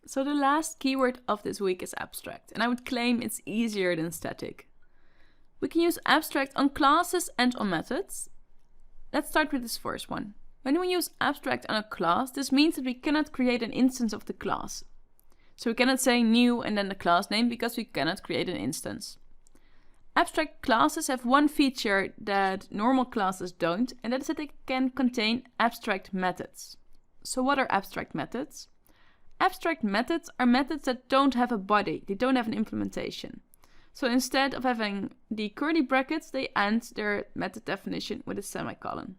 So the last keyword of this week is abstract, and I would claim it's easier than static. We can use abstract on classes and on methods. Let's start with this first one. When we use abstract on a class, this means that we cannot create an instance of the class. So we cannot say new and then the class name because we cannot create an instance. Abstract classes have one feature that normal classes don't, and that is that they can contain abstract methods. So what are abstract methods? Abstract methods are methods that don't have a body, they don't have an implementation. So instead of having the curly brackets, they end their method definition with a semicolon.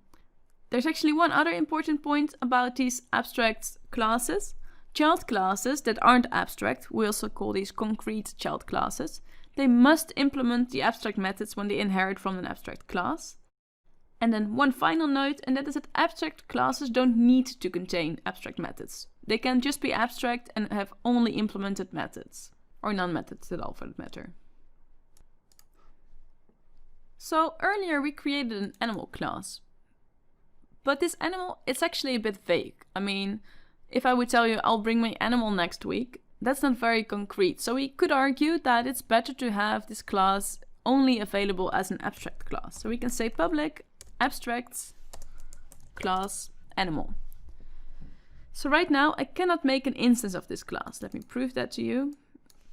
There's actually one other important point about these abstract classes. Child classes that aren't abstract, we also call these concrete child classes, they must implement the abstract methods when they inherit from an abstract class. And then one final note, and that is that abstract classes don't need to contain abstract methods. They can just be abstract and have only implemented methods, or non-methods at all for that matter. So earlier we created an animal class, but this animal, it's actually a bit vague. I mean, if I would tell you I'll bring my animal next week, that's not very concrete. So we could argue that it's better to have this class only available as an abstract class. So we can say public abstract class animal. So right now I cannot make an instance of this class. Let me prove that to you.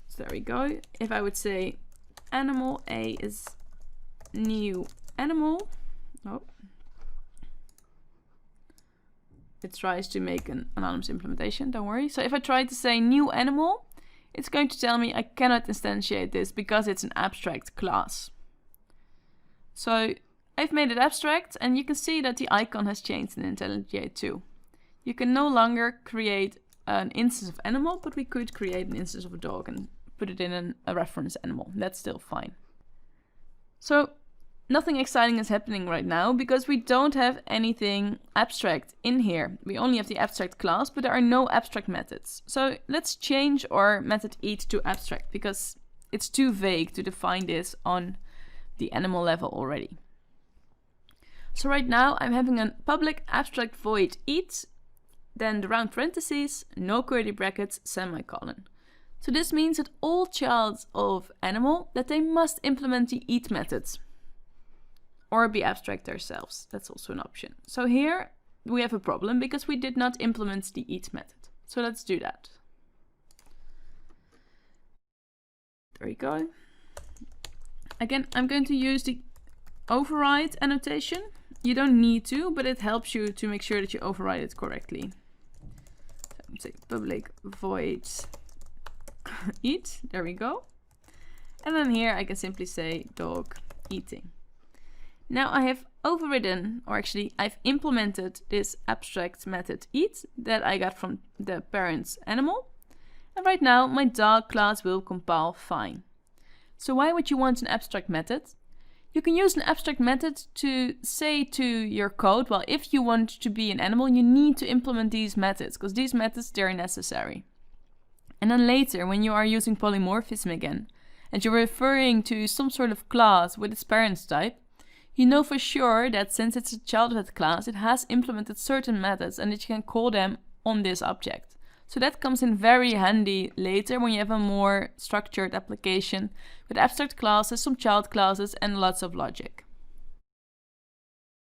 So there we go. If I would say animal A is new animal, it tries to make an anonymous implementation, don't worry. So if I try to say new animal, it's going to tell me I cannot instantiate this because it's an abstract class. So I've made it abstract, and you can see that the icon has changed in IntelliJ too. You can no longer create an instance of animal, but we could create an instance of a dog and put it in a reference animal. That's still fine. So nothing exciting is happening right now because we don't have anything abstract in here. We only have the abstract class, but there are no abstract methods. So let's change our method eat to abstract because it's too vague to define this on the animal level already. So right now I'm having a public abstract void eat, then the round parentheses, no curly brackets, semicolon. So this means that all childs of animal, that they must implement the eat methods or be abstract themselves. That's also an option. So here we have a problem because we did not implement the eat method. So let's do that. There we go. Again, I'm going to use the override annotation. You don't need to, but it helps you to make sure that you override it correctly. So I'm saying public void eat. There we go. And then here I can simply say dog eating. Now I have overridden, or actually I've implemented this abstract method eat that I got from the parent's animal. And right now my dog class will compile fine. So why would you want an abstract method? You can use an abstract method to say to your code, well, if you want to be an animal, you need to implement these methods, because these methods, they're necessary. And then later, when you are using polymorphism again, and you're referring to some sort of class with its parents type, you know for sure that since it's a child of that class, it has implemented certain methods and that you can call them on this object. So that comes in very handy later when you have a more structured application with abstract classes, some child classes, and lots of logic.